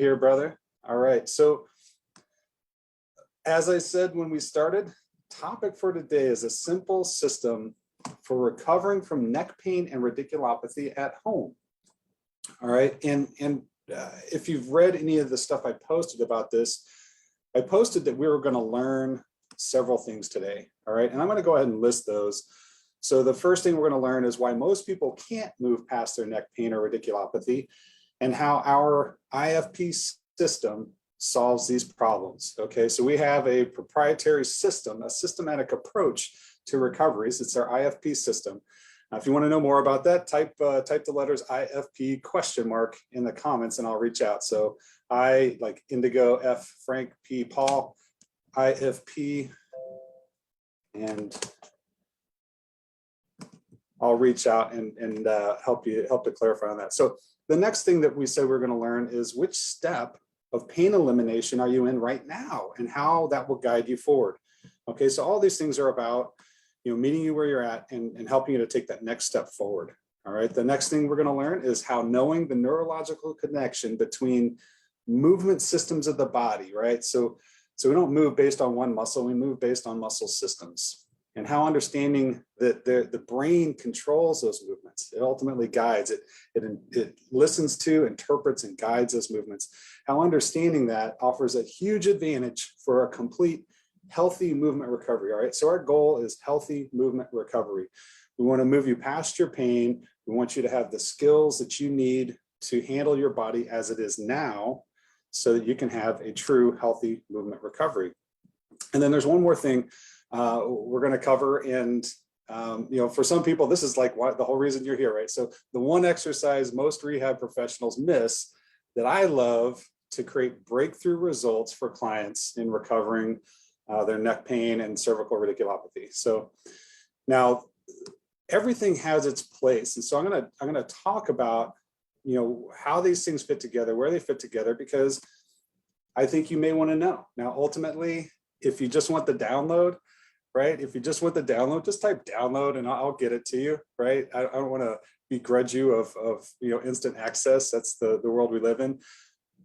Here, brother. All right. So as I said when we started, topic for today is a simple system for recovering from neck pain and radiculopathy at home. All right. And if you've read any of the stuff I posted about this, I posted that we were going to learn several things today. All right. And I'm going to go ahead and list those. So the first thing we're going to learn is why most people can't move past their neck pain or radiculopathy, and how our IFP system solves these problems. Okay, so we have a proprietary system, a systematic approach to recoveries. It's our IFP system. Now, if you want to know more about that, type the letters IFP question mark in the comments and I'll reach out. So I, like Indigo, F, Frank, P, Paul, IFP, and I'll reach out and help to clarify on that. So the next thing that we said we're going to learn is which step of pain elimination are you in right now and how that will guide you forward. Okay, so all these things are about, meeting you where you're at and helping you to take that next step forward. All right, the next thing we're going to learn is how knowing the neurological connection between movement systems of the body, right? So we don't move based on one muscle, we move based on muscle systems. And how understanding that the brain controls those movements. It ultimately guides, it listens to, interprets, and guides those movements. How understanding that offers a huge advantage for a complete healthy movement recovery. All right, so our goal is healthy movement recovery. We want to move you past your pain. We want you to have the skills that you need to handle your body as it is now so that you can have a true healthy movement recovery. And then there's one more thing we're going to cover, and for some people this is like the whole reason you're here, right? So the one exercise most rehab professionals miss that I love to create breakthrough results for clients in recovering their neck pain and cervical radiculopathy. So now everything has its place, and so I'm going to talk about how these things fit together, where they fit together, because I think you may want to know. Now ultimately, if you just want the download, right? If you just want the download, just type download and I'll get it to you, right? I don't want to begrudge you of instant access. That's the world we live in.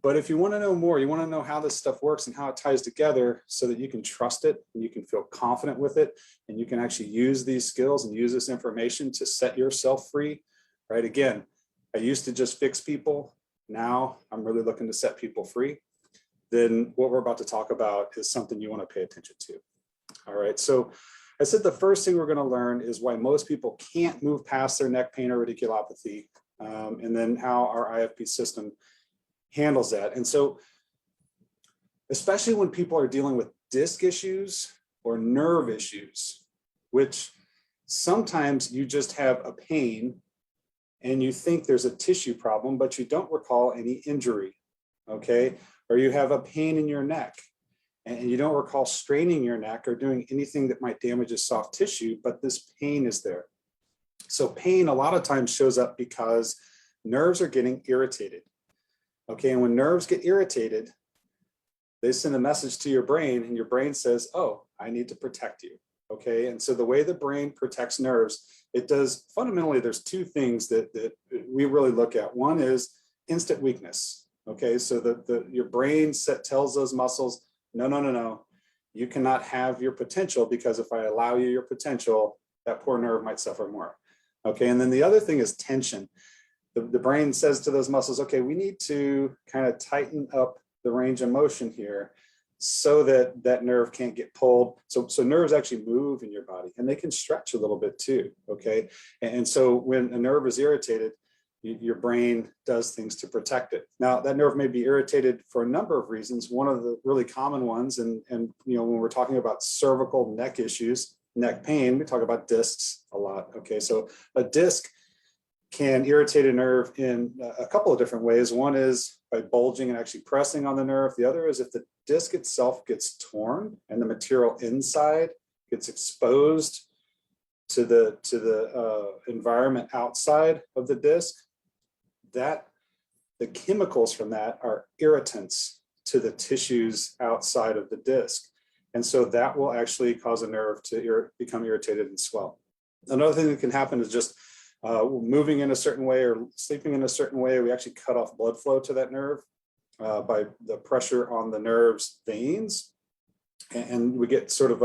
But if you want to know more, you want to know how this stuff works and how it ties together so that you can trust it and you can feel confident with it and you can actually use these skills and use this information to set yourself free, right? Again, I used to just fix people. Now I'm really looking to set people free. Then what we're about to talk about is something you want to pay attention to. All right, so I said the first thing we're going to learn is why most people can't move past their neck pain or radiculopathy, and then how our IFP system handles that. And so especially when people are dealing with disc issues or nerve issues, which sometimes you just have a pain and you think there's a tissue problem, but you don't recall any injury, okay? Or you have a pain in your neck and you don't recall straining your neck or doing anything that might damage a soft tissue, but this pain is there. So pain a lot of times shows up because nerves are getting irritated. Okay, and when nerves get irritated, they send a message to your brain and your brain says, oh, I need to protect you. Okay, and so the way the brain protects nerves, it does fundamentally, there's two things that we really look at. One is instant weakness. Okay, so your brain tells those muscles, no, you cannot have your potential, because if I allow you your potential, that poor nerve might suffer more. Okay, and then the other thing is tension. The brain says to those muscles, okay, we need to kind of tighten up the range of motion here so that that nerve can't get pulled. So nerves actually move in your body and they can stretch a little bit too, okay? And so when a nerve is irritated, your brain does things to protect it. Now, that nerve may be irritated for a number of reasons. One of the really common ones, and when we're talking about cervical neck issues, neck pain, we talk about discs a lot, okay? So a disc can irritate a nerve in a couple of different ways. One is by bulging and actually pressing on the nerve. The other is if the disc itself gets torn and the material inside gets exposed to the environment outside of the disc, that the chemicals from that are irritants to the tissues outside of the disc. And so that will actually cause a nerve to become irritated and swell. Another thing that can happen is just moving in a certain way or sleeping in a certain way. We actually cut off blood flow to that nerve. by the pressure on the nerve's veins. And we get sort of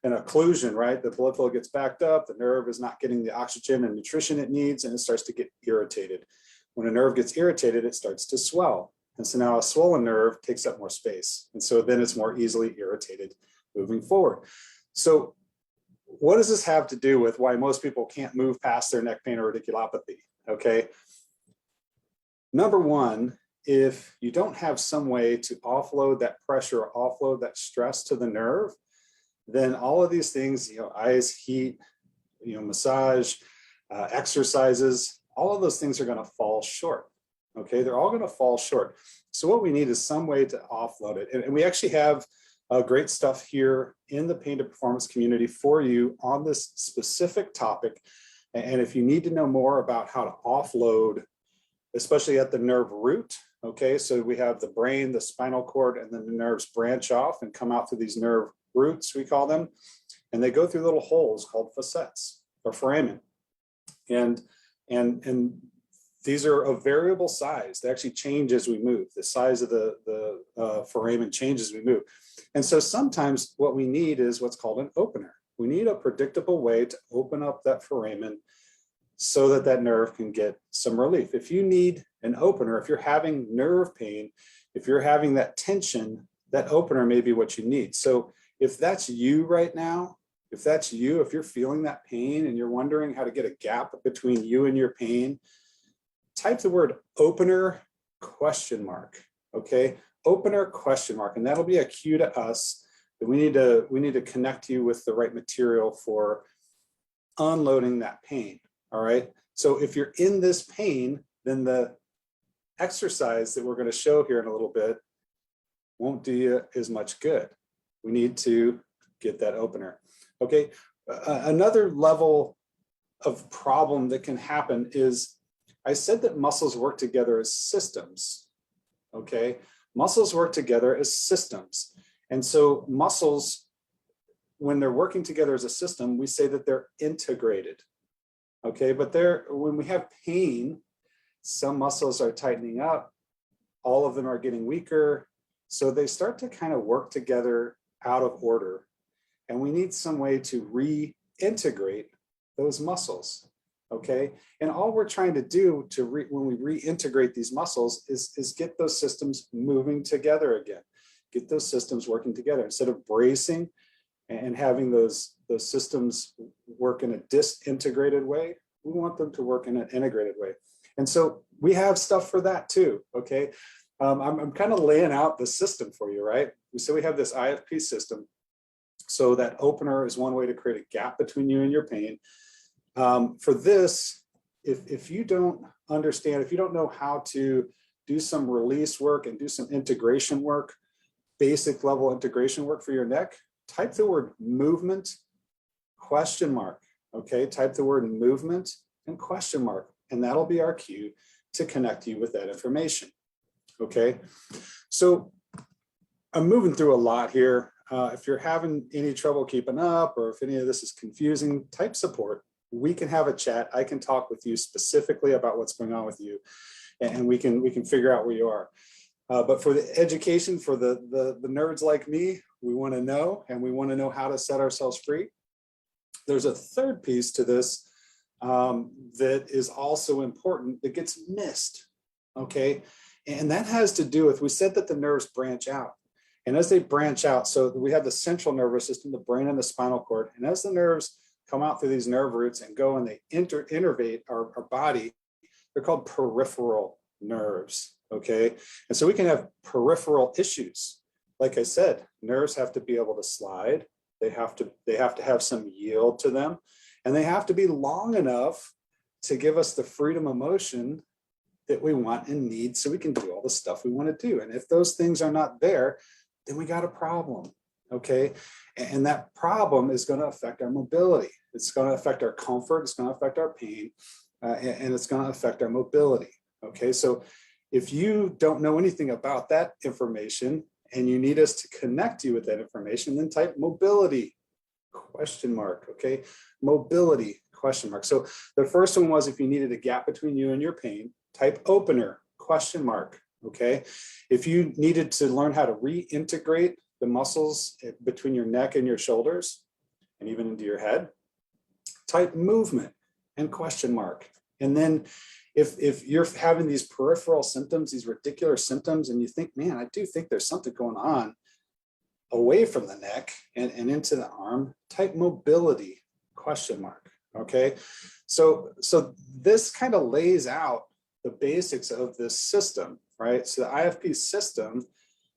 an occlusion, right? The blood flow gets backed up, the nerve is not getting the oxygen and nutrition it needs, and it starts to get irritated. When a nerve gets irritated, it starts to swell. And so now a swollen nerve takes up more space. And so then it's more easily irritated moving forward. So what does this have to do with why most people can't move past their neck pain or radiculopathy? Okay. Number one, if you don't have some way to offload that pressure or offload that stress to the nerve, then all of these things, ice, heat, massage, exercises, all of those things are going to fall short. Okay, they're all going to fall short. So what we need is some way to offload it. And we actually have great stuff here in the pain to performance community for you on this specific topic. And if you need to know more about how to offload, especially at the nerve root, okay, so we have the brain, the spinal cord, and then the nerves branch off and come out through these nerve roots, we call them, and they go through little holes called facets or foramen. And these are of variable size. They actually change as we move. The size of the foramen changes as we move. And so sometimes what we need is what's called an opener. We need a predictable way to open up that foramen so that that nerve can get some relief. If you need an opener, if you're having nerve pain, if you're having that tension, that opener may be what you need. So if that's you right now, if you're feeling that pain and you're wondering how to get a gap between you and your pain, type the word opener ? Okay, opener ? And that'll be a cue to us that we need to connect you with the right material for unloading that pain. All right. So if you're in this pain, then the exercise that we're going to show here in a little bit won't do you as much good. We need to get that opener. Okay. Another level of problem that can happen is, I said that muscles work together as systems. Okay. Muscles work together as systems. And so muscles, when they're working together as a system, we say that they're integrated. Okay, but when we have pain, some muscles are tightening up, all of them are getting weaker. So they start to kind of work together out of order. And we need some way to reintegrate those muscles. Okay, and all we're trying to do when we reintegrate these muscles is get those systems moving together again, get those systems working together instead of bracing and having those systems work in a disintegrated way. We want them to work in an integrated way. And so we have stuff for that too, okay? I'm kind of laying out the system for you, right? So we have this IFP system. So that opener is one way to create a gap between you and your pain. For this, if you don't understand, if you don't know how to do some release work and do some integration work, basic level integration work for your neck, type the word movement ? Okay, type the word movement and ? And that'll be our cue to connect you with that information. Okay, so I'm moving through a lot here. If you're having any trouble keeping up or if any of this is confusing, type support. We can have a chat. I can talk with you specifically about what's going on with you, and we can figure out where you are. But for the education, for the nerds like me, we want to know, and we want to know how to set ourselves free. There's a third piece to this that is also important that gets missed, okay? And that has to do with, we said that the nerves branch out. And as they branch out, so we have the central nervous system, the brain and the spinal cord. And as the nerves come out through these nerve roots and go and they innervate our body, they're called peripheral nerves, okay? And so we can have peripheral issues. Like I said, nerves have to be able to slide. They have to have some yield to them, and they have to be long enough to give us the freedom of motion that we want and need so we can do all the stuff we want to do. And if those things are not there, then we got a problem, okay? And that problem is going to affect our mobility. It's going to affect our comfort. It's going to affect our pain, and it's going to affect our mobility, okay? So if you don't know anything about that information and you need us to connect you with that information, then type mobility ? Okay, mobility ? So the first one was if you needed a gap between you and your pain, type opener ? okay? If you needed to learn how to reintegrate the muscles between your neck and your shoulders, and even into your head, type movement and question mark. And then if you're having these peripheral symptoms, these radicular symptoms, and you think, man, I do think there's something going on away from the neck and into the arm, type mobility, question mark, okay? So this kind of lays out the basics of this system, right? So the IFP system,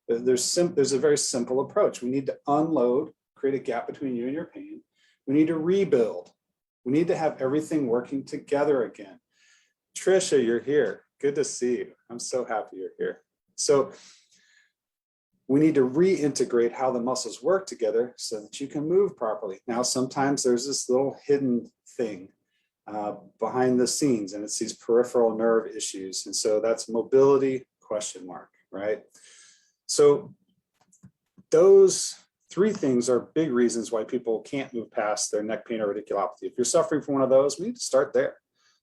there's a very simple approach. We need to unload, create a gap between you and your pain. We need to rebuild. We need to have everything working together again. Trisha, you're here. Good to see you. I'm so happy you're here. So we need to reintegrate how the muscles work together so that you can move properly. Now, sometimes there's this little hidden thing behind the scenes, and it's these peripheral nerve issues. And so that's mobility, question mark, right? So those three things are big reasons why people can't move past their neck pain or radiculopathy. If you're suffering from one of those, we need to start there.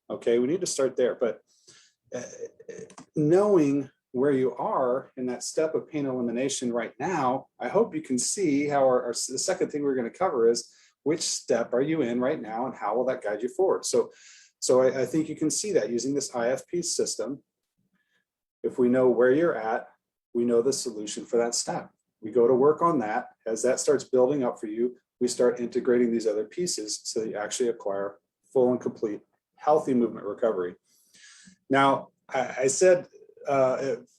Okay, we need to start there. But knowing where you are in that step of pain elimination right now, I hope you can see how the second thing we're going to cover is which step are you in right now and how will that guide you forward. So I think you can see that using this IFP system. If we know where you're at, we know the solution for that step. We go to work on that. As that starts building up for you, we start integrating these other pieces so that you actually acquire full and complete healthy movement recovery. Now, I said,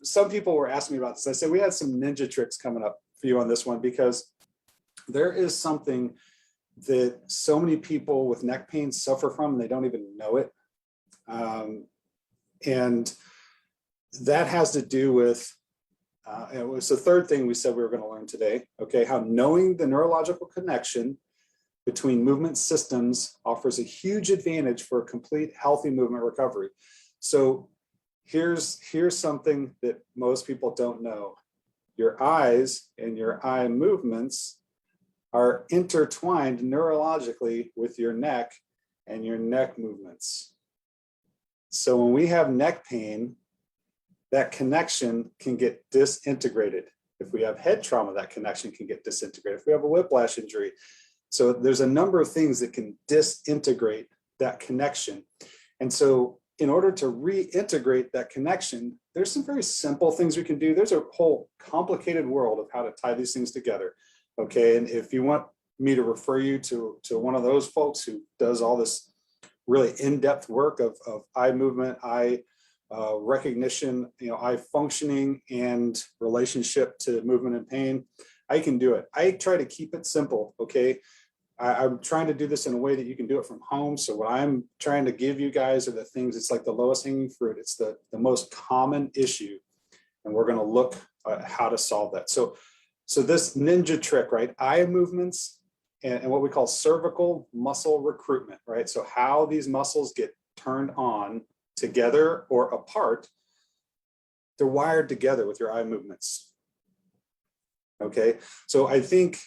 some people were asking me about this. I said, we had some ninja tricks coming up for you on this one because there is something that so many people with neck pain suffer from and they don't even know it. And that has to do with, it was the third thing we said we were going to learn today, okay, how knowing the neurological connection between movement systems offers a huge advantage for a complete healthy movement recovery. So here's something that most people don't know. Your eyes and your eye movements are intertwined neurologically with your neck and your neck movements. So when we have neck pain, that connection can get disintegrated. If we have head trauma, that connection can get disintegrated. If we have a whiplash injury. So there's a number of things that can disintegrate that connection. And so in order to reintegrate that connection, there's some very simple things we can do. There's a whole complicated world of how to tie these things together. Okay, and if you want me to refer you to one of those folks who does all this really in-depth work of eye movement, eye recognition, eye functioning and relationship to movement and pain, I can do it. I try to keep it simple, okay? I'm trying to do this in a way that you can do it from home. So what I'm trying to give you guys are the things, it's like the lowest hanging fruit. It's the most common issue. And we're gonna look at how to solve that. So this ninja trick, right? Eye movements and what we call cervical muscle recruitment, right? So how these muscles get turned on together or apart, they're wired together with your eye movements. Okay, so I think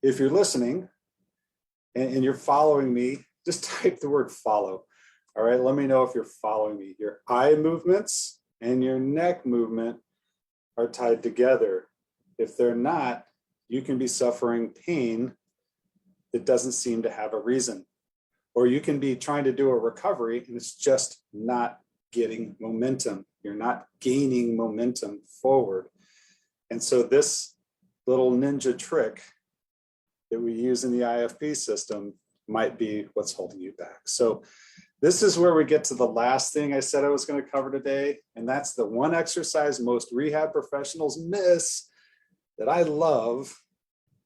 if you're listening and you're following me, just type the word follow. All right, let me know if you're following me. Your eye movements and your neck movement are tied together. If they're not, you can be suffering pain that doesn't seem to have a reason. Or you can be trying to do a recovery and it's just not getting momentum. You're not gaining momentum forward. And so this little ninja trick that we use in the IFP system might be what's holding you back. So this is where we get to the last thing I said I was going to cover today. And that's the one exercise most rehab professionals miss that I love.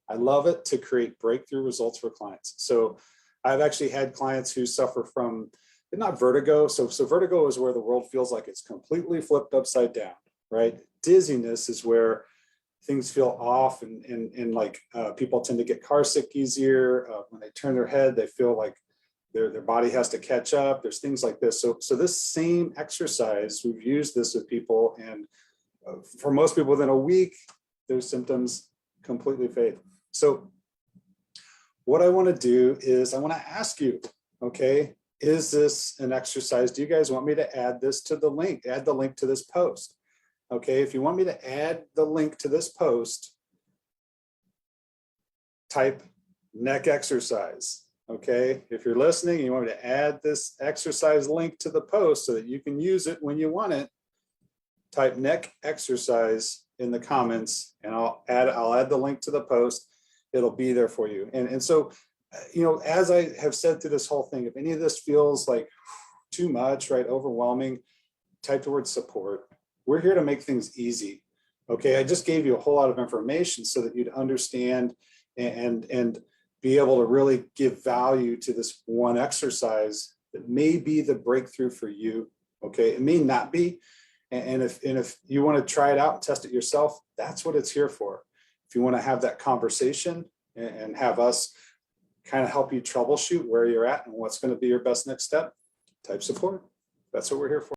I love it to create breakthrough results for clients. So I've actually had clients who suffer from, not vertigo. So vertigo is where the world feels like it's completely flipped upside down, right? Dizziness is where things feel off and like people tend to get car sick easier. When they turn their head, they feel like their body has to catch up. There's things like this. So this same exercise, we've used this with people, and for most people within a week, those symptoms completely fade. So what I want to do is I want to ask you, okay, is this an exercise? Do you guys want me to add this to the link, add the link to this post? Okay, if you want me to add the link to this post, type neck exercise. Okay, if you're listening and you want me to add this exercise link to the post so that you can use it when you want it, type neck exercise in the comments and I'll add the link to the post. It'll be there for you. And so, as I have said through this whole thing, if any of this feels like too much, right, overwhelming, type the word support. We're here to make things easy. Okay, I just gave you a whole lot of information so that you'd understand and be able to really give value to this one exercise that may be the breakthrough for you. Okay, it may not be. And if you want to try it out and test it yourself, that's what it's here for. If you want to have that conversation and have us kind of help you troubleshoot where you're at and what's going to be your best next step, type support. That's what we're here for.